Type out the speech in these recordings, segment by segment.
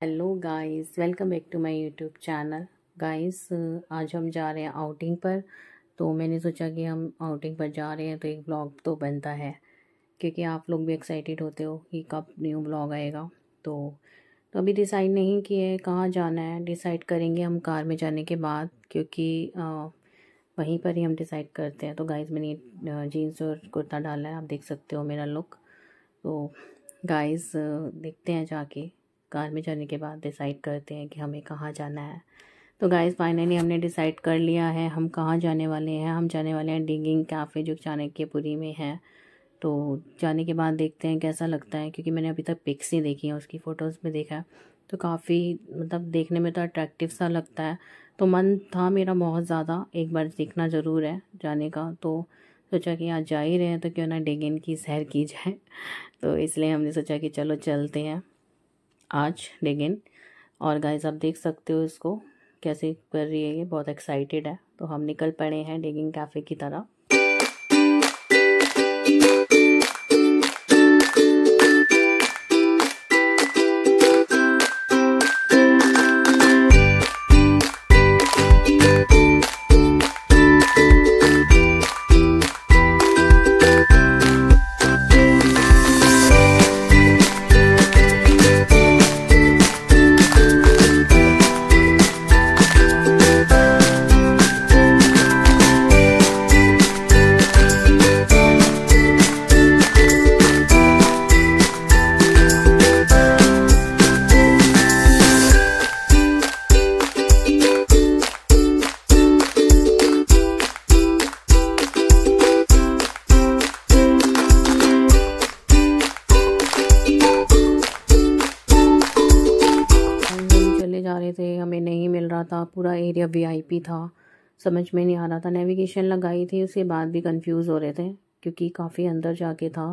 Hello guys, welcome back to my YouTube channel. Guys, आज हम जा रहे हैं आउटिंग पर। तो मैंने सोचा कि हम आउटिंग पर जा रहे हैं तो एक ब्लॉग तो बनता है, क्योंकि आप लोग भी एक्साइटेड होते हो कि कब न्यू ब्लॉग आएगा। तो अभी डिसाइड नहीं किए है कहाँ जाना है। डिसाइड करेंगे हम कार में जाने के बाद, क्योंकि वहीं पर ही हम डिसाइड करते हैं। तो गाइस, मैंने जीन्स और कुर्ता डाला है, आप देख सकते हो मेरा लुक। तो गाइस, देखते हैं, जाके कार में जाने के बाद डिसाइड करते हैं कि हमें कहाँ जाना है। तो गाइस, फाइनली हमने डिसाइड कर लिया है हम कहाँ जाने वाले हैं। हम जाने वाले हैं डिगिंग कैफ़े, जो चाणक्यपुरी में है। तो जाने के बाद देखते हैं कैसा लगता है, क्योंकि मैंने अभी तक पिक्स ही देखी हैं, उसकी फ़ोटोज़ में देखा है। तो काफ़ी मतलब देखने में तो अट्रैक्टिव सा लगता है। तो मन था मेरा बहुत ज़्यादा एक बार देखना ज़रूर है जाने का। तो सोचा कि आज जा ही रहे हैं तो क्यों ना डिगिंग की सैर की जाए। तो इसलिए हमने सोचा कि चलो चलते हैं आज डिगिंग। और गाइस, आप देख सकते हो इसको कैसे कर रही है, ये बहुत एक्साइटेड है। तो हम निकल पड़े हैं डिगिंग कैफ़े की तरफ। जा रहे थे, हमें नहीं मिल रहा था, पूरा एरिया वीआईपी था, समझ में नहीं आ रहा था। नेविगेशन लगाई थी, उसके बाद भी कंफ्यूज हो रहे थे, क्योंकि काफ़ी अंदर जाके था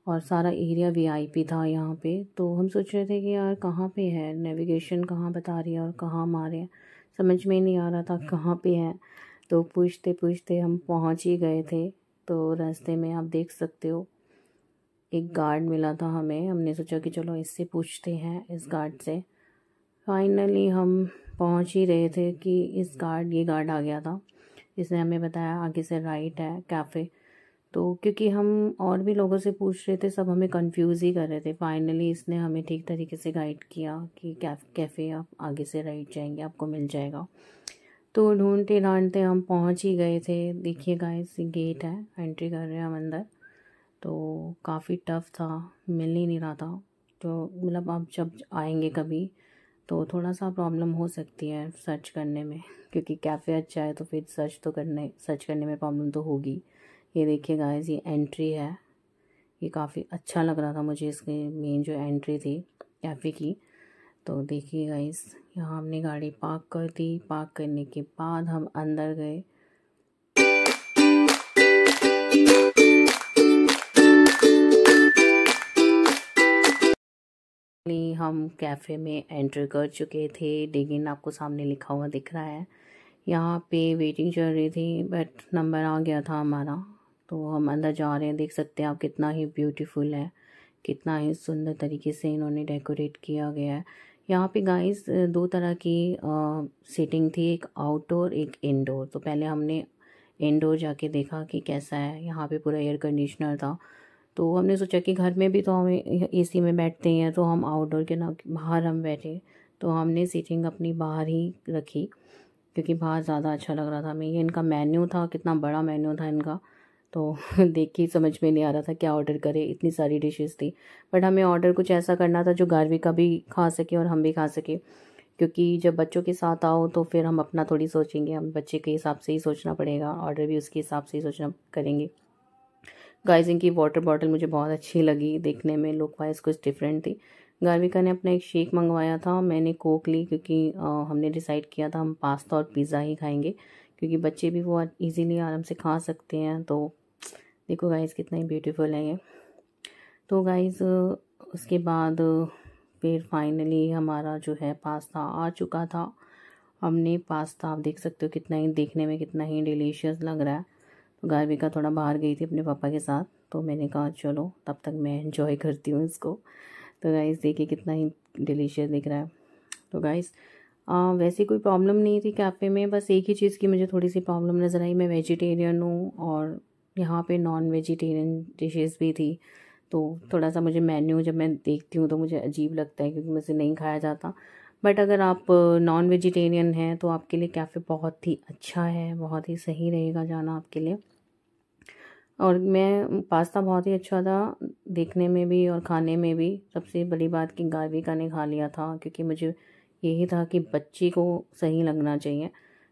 और सारा एरिया वीआईपी था यहाँ पे। तो हम सोच रहे थे कि यार कहाँ पे है, नेविगेशन कहाँ बता रही है और कहाँ मारे हैं, समझ में नहीं आ रहा था कहाँ पे है। तो पूछते पूछते हम पहुँच ही गए थे। तो रास्ते में आप देख सकते हो एक गार्ड मिला था हमें, हमने सोचा कि चलो इससे पूछते हैं, इस गार्ड से। फाइनली हम पहुंच ही रहे थे कि ये गार्ड आ गया था। इसने हमें बताया आगे से राइट है कैफ़े। तो क्योंकि हम और भी लोगों से पूछ रहे थे, सब हमें कंफ्यूज ही कर रहे थे। फाइनली इसने हमें ठीक तरीके से गाइड किया कि कैफ़े आप आगे से राइट जाएंगे, आपको मिल जाएगा। तो ढूंढते ढांढते हम पहुंच ही गए थे। देखिए गाइस, गेट है, एंट्री कर रहे हैं हम अंदर। तो काफ़ी टफ था, मिल ही नहीं रहा था। तो मतलब आप जब आएंगे कभी तो थोड़ा सा प्रॉब्लम हो सकती है सर्च करने में, क्योंकि कैफ़े अच्छा है तो फिर सर्च करने में प्रॉब्लम तो होगी। ये देखिए गाइस, ये एंट्री है। ये काफ़ी अच्छा लग रहा था मुझे, इसके मेन जो एंट्री थी कैफ़े की। तो देखिए गाइस, यहाँ हमने गाड़ी पार्क कर दी। पार्क करने के बाद हम अंदर गए। हम कैफ़े में एंटर कर चुके थे। डिगिन आपको सामने लिखा हुआ दिख रहा है। यहाँ पे वेटिंग चल रही थी, बट नंबर आ गया था हमारा। तो हम अंदर जा रहे हैं। देख सकते हैं आप कितना ही ब्यूटीफुल है, कितना ही सुंदर तरीके से इन्होंने डेकोरेट किया गया है। यहाँ पे गाइस दो तरह की सीटिंग थी, एक आउटडोर एक इंडोर। तो पहले हमने इंडोर जाके देखा कि कैसा है। यहाँ पे पूरा एयर कंडीशनर था। तो हमने सोचा कि घर में भी तो हमें एसी में बैठते हैं, तो हम आउटडोर के ना बाहर हम बैठे। तो हमने सीटिंग अपनी बाहर ही रखी, क्योंकि बाहर ज़्यादा अच्छा लग रहा था हमें। ये इनका मेन्यू था, कितना बड़ा मेन्यू था इनका। तो देख के समझ में नहीं आ रहा था क्या ऑर्डर करें, इतनी सारी डिशेस थी। बट हमें ऑर्डर कुछ ऐसा करना था जो गार्वी का भी खा सके और हम भी खा सके, क्योंकि जब बच्चों के साथ आओ तो फिर हम अपना थोड़ी सोचेंगे, हम बच्चे के हिसाब से ही सोचना पड़ेगा, ऑर्डर भी उसके हिसाब से ही सोचना करेंगे। गाइस, इनकी वाटर बॉटल मुझे बहुत अच्छी लगी, देखने में लुक वाइज कुछ डिफरेंट थी। गार्विका ने अपना एक शेक मंगवाया था, मैंने कोक ली, क्योंकि हमने डिसाइड किया था हम पास्ता और पिज़्ज़ा ही खाएंगे, क्योंकि बच्चे भी वो इजीली आराम से खा सकते हैं। तो देखो गाइस, कितना ही ब्यूटीफुल है ये। तो गाइस, उसके बाद फिर फाइनली हमारा जो है पास्ता आ चुका था। हमने पास्ता, आप देख सकते हो कितना ही देखने में कितना ही डिलीशियस लग रहा है। तो गार्विका थोड़ा बाहर गई थी अपने पापा के साथ, तो मैंने कहा चलो तब तक मैं एंजॉय करती हूँ इसको। तो गाइस देखिए कितना ही डिलीशियस दिख रहा है। तो गाइस वैसे कोई प्रॉब्लम नहीं थी कैफ़े में, बस एक ही चीज़ की मुझे थोड़ी सी प्रॉब्लम नज़र आई। मैं वेजिटेरियन हूँ और यहाँ पे नॉन वेजिटेरियन डिशेस भी थी, तो थोड़ा सा मुझे मेन्यू जब मैं देखती हूँ तो मुझे अजीब लगता है, क्योंकि मुझसे नहीं खाया जाता। बट अगर आप नॉन वेजिटेरियन हैं तो आपके लिए कैफ़े बहुत ही अच्छा है, बहुत ही सही रहेगा जाना आपके लिए। और मैं पास्ता बहुत ही अच्छा था देखने में भी और खाने में भी। सबसे बड़ी बात कि गार्विका ने खा लिया था, क्योंकि मुझे यही था कि बच्ची को सही लगना चाहिए,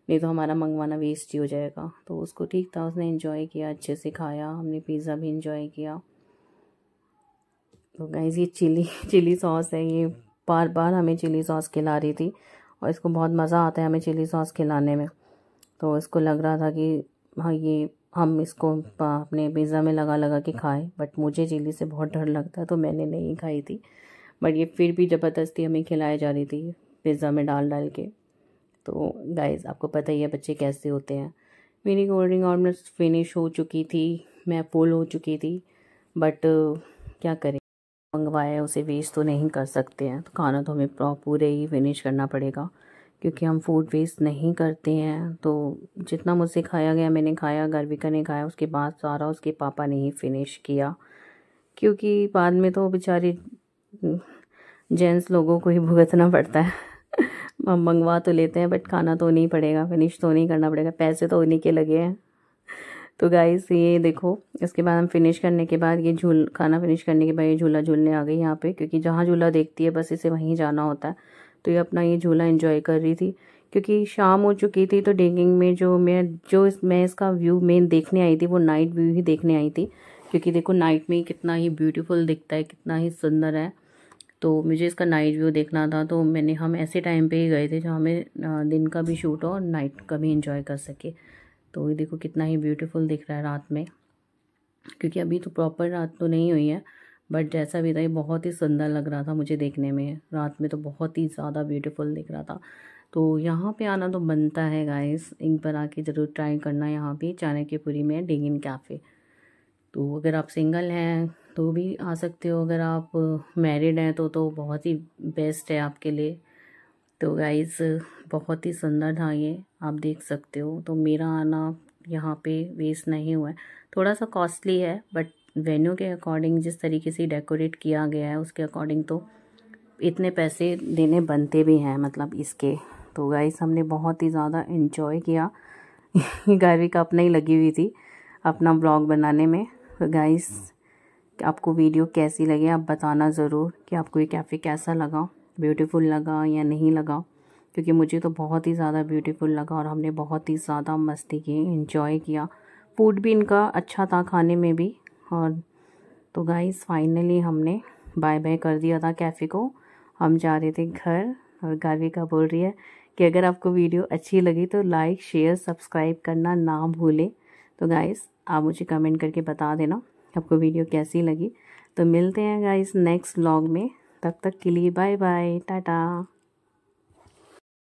नहीं तो हमारा मंगवाना वेस्ट ही हो जाएगा। तो उसको ठीक था, उसने एंजॉय किया, अच्छे से खाया, हमने पिज़्ज़ा भी एंजॉय किया। तो गाइस ये चिली सॉस है, ये बार बार हमें चिली सॉस खिला रही थी और इसको बहुत मज़ा आता है हमें चिली सॉस खिलाने में। तो इसको लग रहा था कि हाँ ये हम इसको अपने पिज़्ज़ा में लगा लगा के खाएं, बट मुझे चिली से बहुत डर लगता है तो मैंने नहीं खाई थी। बट ये फिर भी ज़बरदस्ती हमें खिलाई जा रही थी पिज़्ज़ा में डाल डाल के। तो गाइस आपको पता ही है बच्चे कैसे होते हैं। मेरी कोल्ड ड्रिंक ऑलमोस्ट फिनिश हो चुकी थी, मैं फुल हो चुकी थी, बट क्या करें, मंगवाया है उसे वेस्ट तो नहीं कर सकते हैं, तो खाना तो हमें पूरे ही फिनिश करना पड़ेगा, क्योंकि हम फूड वेस्ट नहीं करते हैं। तो जितना मुझसे खाया गया मैंने खाया, गर्विका ने खाया, उसके बाद सारा उसके पापा ने ही फिनिश किया, क्योंकि बाद में तो बेचारे जेंट्स लोगों को ही भुगतना पड़ता है। हम मंगवा तो लेते हैं बट खाना तो नहीं पड़ेगा, फिनिश तो नहीं करना पड़ेगा, पैसे तो उन्हीं के लगे हैं। तो गाइस ये देखो, इसके बाद हम फिनिश करने के बाद ये खाना फिनिश करने के बाद ये झूला झूलने आ गई यहाँ पे, क्योंकि जहाँ झूला देखती है बस इसे वहीं जाना होता है। तो ये अपना ये झूला एंजॉय कर रही थी, क्योंकि शाम हो चुकी थी। तो डिगिंग में मैं इसका व्यू मेन देखने आई थी, वो नाइट व्यू ही देखने आई थी, क्योंकि देखो नाइट में कितना ही ब्यूटीफुल दिखता है, कितना ही सुंदर है। तो मुझे इसका नाइट व्यू देखना था, तो हम ऐसे टाइम पे ही गए थे जहाँ हमें दिन का भी शूट हो और नाइट का भी एंजॉय कर सके। तो ये देखो कितना ही ब्यूटीफुल दिख रहा है रात में, क्योंकि अभी तो प्रॉपर रात तो नहीं हुई है, बट जैसा भी था ये बहुत ही सुंदर लग रहा था मुझे देखने में। रात में तो बहुत ही ज़्यादा ब्यूटीफुल दिख रहा था। तो यहाँ पे आना तो बनता है गाइस, एक बार आके ज़रूर ट्राई करना यहाँ पे चाणक्यपुरी में डिगिन कैफ़े। तो अगर आप सिंगल हैं तो भी आ सकते हो, अगर आप मैरिड हैं तो बहुत ही बेस्ट है आपके लिए। तो गाइस बहुत ही सुंदर था ये, आप देख सकते हो। तो मेरा आना यहाँ पे वेस्ट नहीं हुआ है, थोड़ा सा कॉस्टली है, बट वेन्यू के अकॉर्डिंग जिस तरीके से डेकोरेट किया गया है उसके अकॉर्डिंग तो इतने पैसे देने बनते भी हैं, मतलब इसके। तो गाइस हमने बहुत ही ज़्यादा इन्जॉय किया। गार्विका अपना ही लगी हुई थी अपना ब्लॉग बनाने में। तो गाइस आपको वीडियो कैसी लगी आप बताना ज़रूर कि आपको ये कैफ़े कैसा लगा, ब्यूटीफुल लगा या नहीं लगा, क्योंकि मुझे तो बहुत ही ज़्यादा ब्यूटीफुल लगा और हमने बहुत ही ज़्यादा मस्ती की, एंजॉय किया। फूड भी इनका अच्छा था खाने में भी। और तो गाइस फाइनली हमने बाय बाय कर दिया था कैफ़े को, हम जा रहे थे घर। और गार्विका बोल रही है कि अगर आपको वीडियो अच्छी लगी तो लाइक शेयर सब्सक्राइब करना ना भूलें। तो गाइस आप मुझे कमेंट करके बता देना आपको वीडियो कैसी लगी। तो मिलते हैं गाइस नेक्स्ट व्लॉग में, तब तक के लिए बाय बाय, टाटा।